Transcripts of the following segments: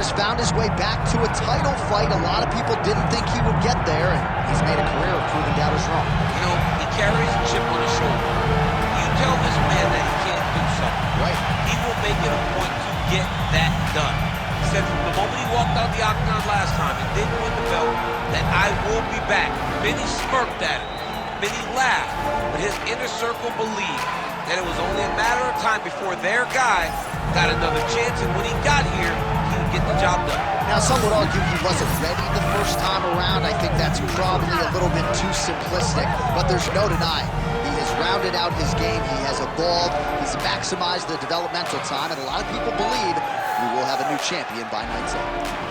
has found his way back to a title fight. A lot of people didn't think he would get there, and he's made a career of proving doubters wrong. You know, he carries a chip on his shoulder. You tell this man that he can't do something. Right. He will make it a point to get that done. He said from the moment he walked out the octagon last time and didn't win the belt, that I will be back. Many smirked at him. Many laughed. But his inner circle believed that it was only a matter of time before their guy got another chance, and when he got here, he would get the job done. Now, some would argue he wasn't ready the first time around. I think that's probably a little bit too simplistic, but there's no denying. He has rounded out his game, he has evolved, he's maximized the developmental time, and a lot of people believe we will have a new champion by night's end.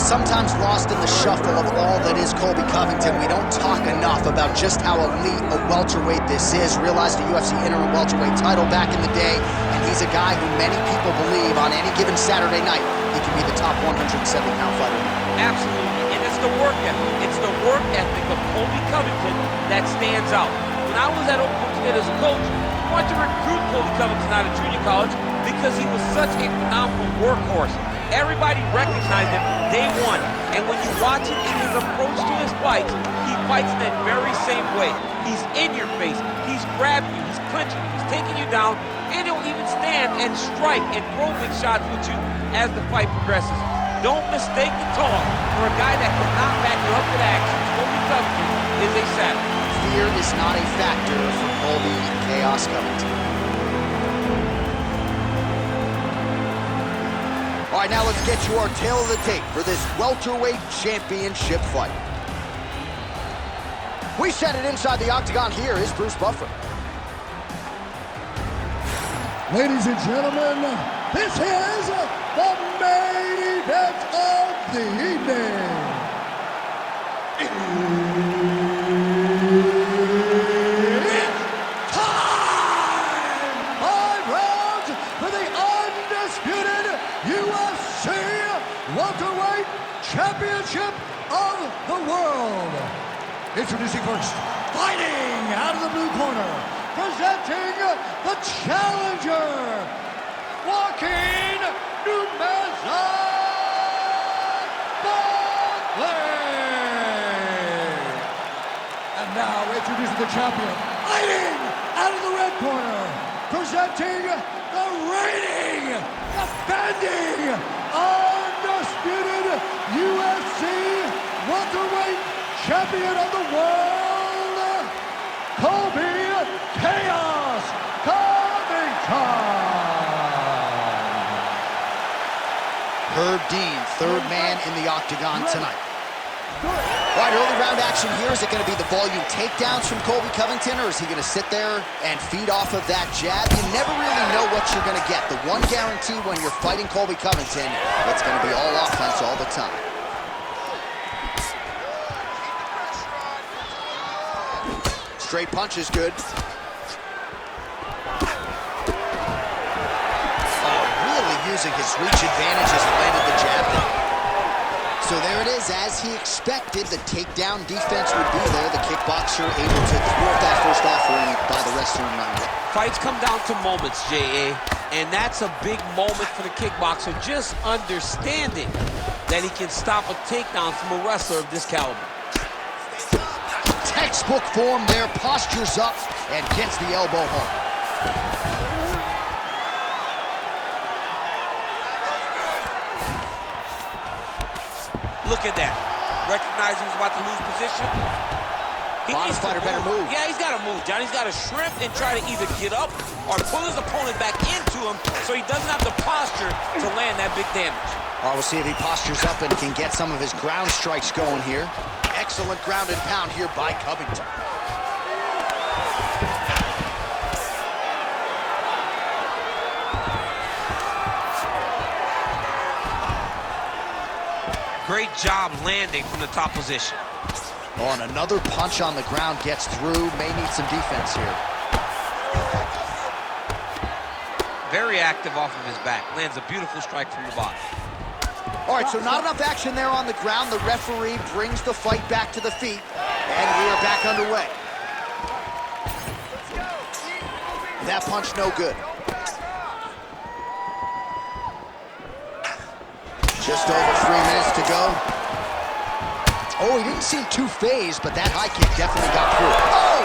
Sometimes lost in the shuffle of all that is Colby Covington, we don't talk enough about just how elite a welterweight this is. Realized the UFC interim welterweight title back in the day, and he's a guy who many people believe on any given Saturday night he can be the top 170-pound fighter. Absolutely, and it's the work ethic. It's the work ethic of Colby Covington that stands out. When I was at Oklahoma State as a coach, I wanted to recruit Colby Covington out of junior college because he was such a phenomenal workhorse. Everybody recognized him day one. And when you watch him in his approach to his fights, he fights that very same way. He's in your face. He's grabbing you. He's clinching you. He's taking you down. And he'll even stand and strike and throw big shots with you as the fight progresses. Don't mistake the talk for a guy that cannot back you up with action. Colby Covington is a savage. Fear is not a factor for Colby Chaos Covington. All right, now let's get you our tail of the tape for this welterweight championship fight. We set it inside the octagon. Here is Bruce Buffer. Ladies and gentlemen, this is the main event of the evening. It's time! 5 rounds for the undisputed UFC Welterweight Championship of the World. Introducing first, fighting out of the blue corner, presenting the challenger, Joaquin Buckley. And now introducing the champion, fighting out of the red corner, presenting the reigning, defending, undisputed UFC welterweight champion of the world, Colby Chaos Covington. Herb Dean, third man in the octagon tonight. All right, early round action here. Is it going to be the volume takedowns from Colby Covington, or is he going to sit there and feed off of that jab? You never really know what you're going to get. The one guarantee when you're fighting Colby Covington, it's going to be all offense all the time. Straight punch is good. Oh, really using his reach advantage as he landed the jab there. So there it is, as he expected, the takedown defense would be there. The kickboxer able to thwart that first offering by the wrestler in round one. Fights come down to moments, J.A., and that's a big moment for the kickboxer, just understanding that he can stop a takedown from a wrestler of this caliber. Textbook form there, postures up and gets the elbow home. Look at that. Recognize he was about to lose position. Honest fighter better move. Yeah, he's got to move, John. He's got to shrimp and try to either get up or pull his opponent back into him so he doesn't have the posture to land that big damage. All right, we'll see if he postures up and can get some of his ground strikes going here. Excellent ground and pound here by Covington. Great job landing from the top position. Oh, and another punch on the ground gets through. May need some defense here. Very active off of his back. Lands a beautiful strike from the bottom. All right, so not enough action there on the ground. The referee brings the fight back to the feet, and we are back underway. That punch no good. Just over 3 minutes to go. Oh, he didn't seem too phased, but that high kick definitely got through. Oh!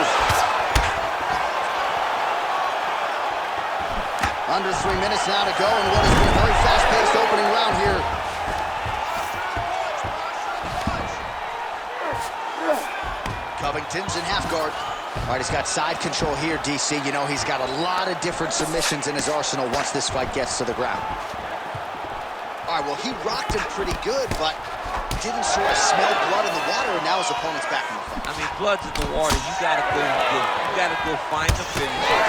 Under 3 minutes now to go in what has been a very fast-paced opening round here. Covington's in half guard. All right, he's got side control here, DC. You know, he's got a lot of different submissions in his arsenal once this fight gets to the ground. All right, well, he rocked him pretty good, but didn't sort of smell blood in the water, and now his opponent's back in the fight. I mean, blood's in the water. You gotta go get it. You gotta go find the finish. You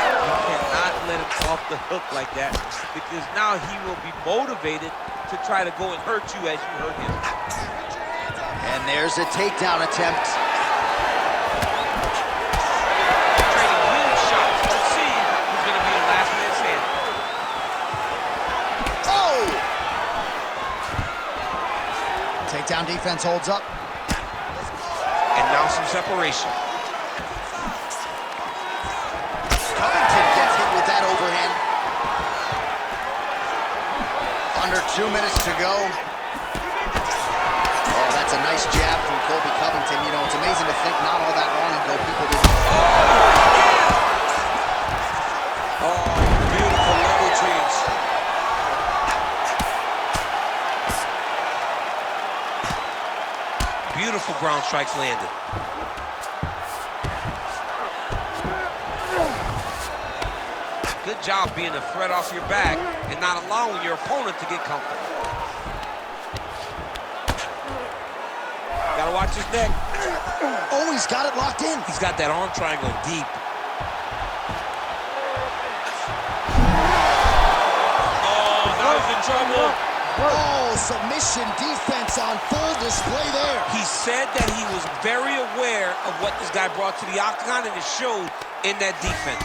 cannot let him off the hook like that, because now he will be motivated to try to go and hurt you as you hurt him. And there's a takedown attempt. Trading huge shots. Let's see who's gonna be the last man standing. Oh! Takedown defense holds up. And now some separation. Covington gets hit with that overhand. Under 2 minutes to go. Oh, that's a nice jab from Colby Covington. You know, it's amazing to think not all that long ago people didn't... Oh, beautiful level change. Beautiful ground strikes landed. Good job being a threat off your back and not allowing your opponent to get comfortable. Gotta watch his neck. Oh, he's got it locked in. He's got that arm triangle deep. Oh, now he's in trouble. Oh, submission defense on full display there. He said that he was very aware of what this guy brought to the octagon, and it showed in that defense.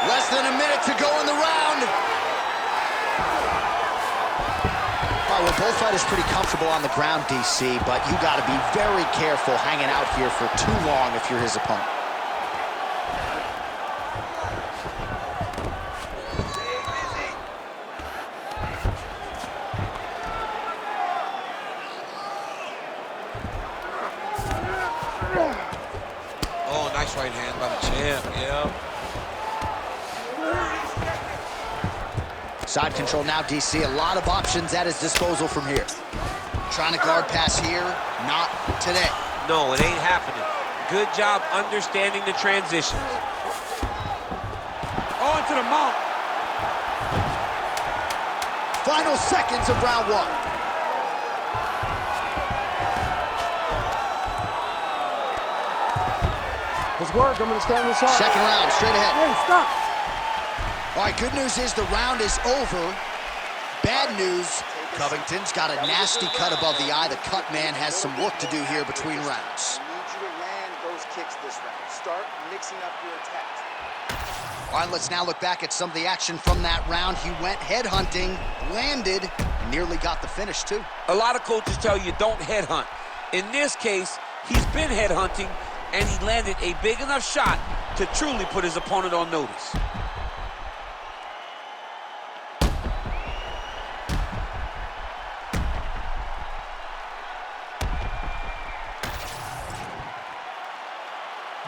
Less than a minute to go in the round. All right, well, both fighters pretty comfortable on the ground, DC, but you got to be very careful hanging out here for too long if you're his opponent. Oh, nice right hand by the champ, yeah. Side control now, DC. A lot of options at his disposal from here. Trying to guard pass here, not today. No, it ain't happening. Good job understanding the transitions. Oh, into the mount. Final seconds of round one. Let's work. I'm going to stand this up. Second round, straight ahead. Hey, stop. All right, good news is the round is over. Bad news, Covington's got a nasty cut above the eye. The cut man has some work to do here between rounds. I need you to land those kicks this round. Start mixing up your attacks. All right, let's now look back at some of the action from that round. He went headhunting, landed, nearly got the finish too. A lot of coaches tell you don't headhunt. In this case, he's been headhunting, and he landed a big enough shot to truly put his opponent on notice.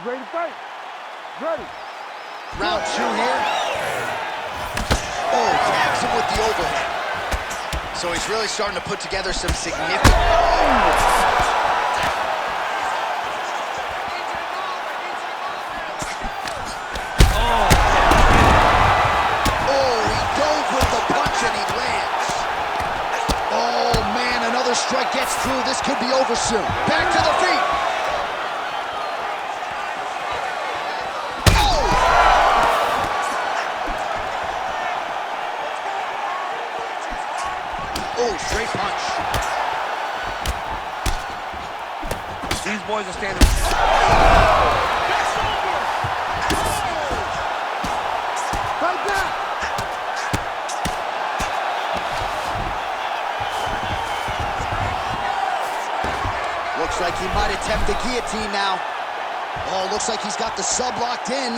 Ready to fight? Ready. Round two here. Oh, tags him with the overhead. So he's really starting to put together some significant... Strike gets through. This could be over soon. Back to the feet. Oh! Oh, straight punch. boys are standing. Right back. Looks like he might attempt the guillotine now. Oh, looks like he's got the sub locked in.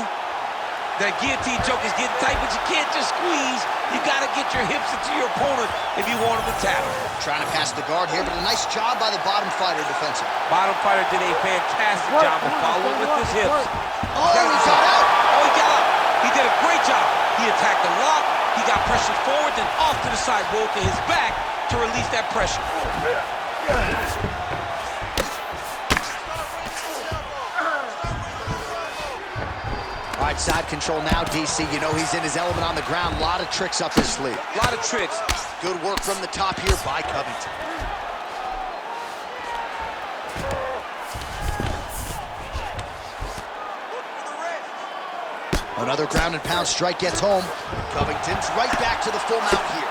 That guillotine choke is getting tight, but you can't just squeeze. You got to get your hips into your opponent if you want him to tap. Trying to pass the guard here, but a nice job by the bottom fighter defensive. Bottom fighter did a fantastic job of following with his hips. Oh, he got out. Oh, he got out. He did a great job. He attacked the lock. He got pressure forward, then off to the side, rolled to his back to release that pressure. All right, side control now, DC. You know he's in his element on the ground. A lot of tricks up his sleeve. A lot of tricks. Good work from the top here by Covington. Another ground and pound strike gets home. Covington's right back to the full mount here.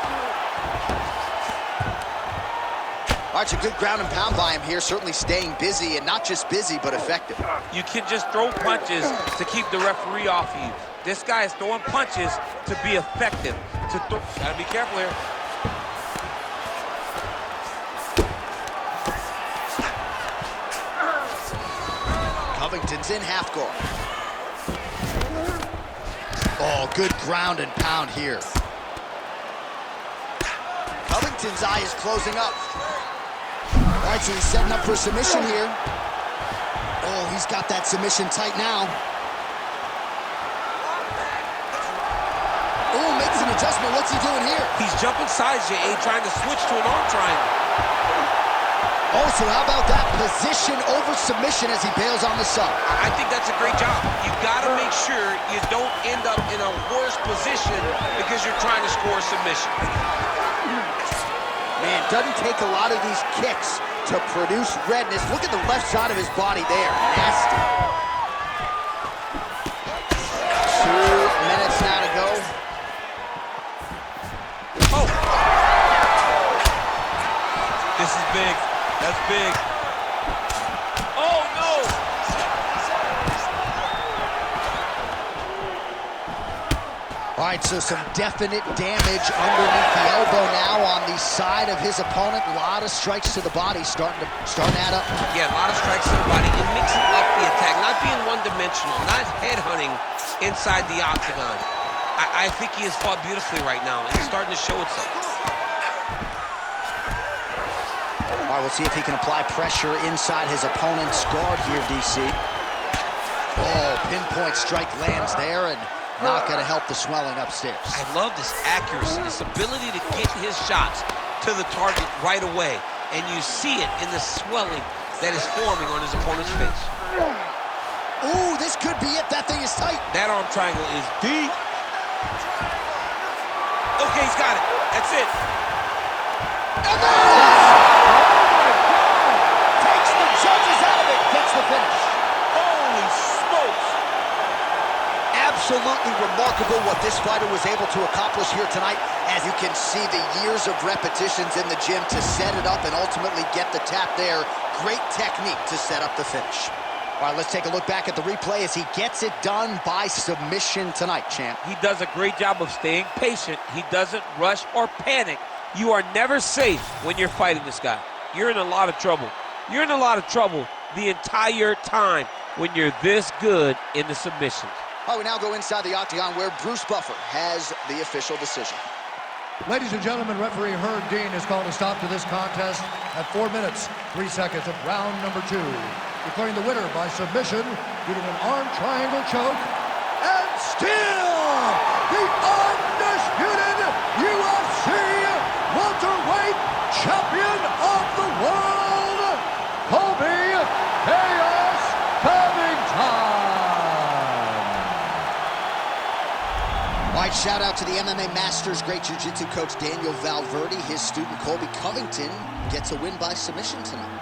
All right, it's a good ground and pound by him here, certainly staying busy, and not just busy, but effective. You can just throw punches to keep the referee off you. This guy is throwing punches to be effective. Gotta be careful here. Covington's in half guard. Oh, good ground and pound here. Covington's eye is closing up. All right, so he's setting up for submission here. Oh, he's got that submission tight now. Oh, makes an adjustment. What's he doing here? He's jumping sides, J.A., trying to switch to an arm triangle. Oh, so how about that position over submission as he bails on the sub? I think that's a great job. You got to make sure you don't end up in a worse position because you're trying to score a submission. Man, doesn't take a lot of these kicks to produce redness. Look at the left side of his body there. Nasty. 2 minutes now to go. Oh! This is big. That's big. Oh, no! All right, so some definite damage underneath the elbow now on the side of his opponent. A lot of strikes to the body starting to add up. Yeah, a lot of strikes to the body and mixing up the attack, not being one-dimensional, not headhunting inside the octagon. I think he has fought beautifully right now, and it's starting to show itself. All right, we'll see if he can apply pressure inside his opponent's guard here, DC. Oh, pinpoint strike lands there, and not going to help the swelling upstairs. I love this accuracy, this ability to get his shots to the target right away. And you see it in the swelling that is forming on his opponent's face. Ooh, this could be it. That thing is tight. That arm triangle is deep. Okay, he's got it. That's it. And takes the judges out of it. Gets the finish. Holy smokes. Absolutely remarkable what this fighter was able to accomplish here tonight. As you can see, the years of repetitions in the gym to set it up and ultimately get the tap there. Great technique to set up the finish. All right, let's take a look back at the replay as he gets it done by submission tonight, champ. He does a great job of staying patient. He doesn't rush or panic. You are never safe when you're fighting this guy. You're in a lot of trouble. You're in a lot of trouble the entire time when you're this good in the submissions. All right, we now go inside the octagon where Bruce Buffer has the official decision. Ladies and gentlemen, referee Herb Dean has called a stop to this contest at 4 minutes, 3 seconds of round number 2. Declaring the winner by submission due to an arm triangle choke, and still the undisputed UFC welterweight champion of the world, Colby Chaos Covington. All right, shout out to the MMA Masters great jiu-jitsu coach Daniel Valverde. His student Colby Covington gets a win by submission tonight.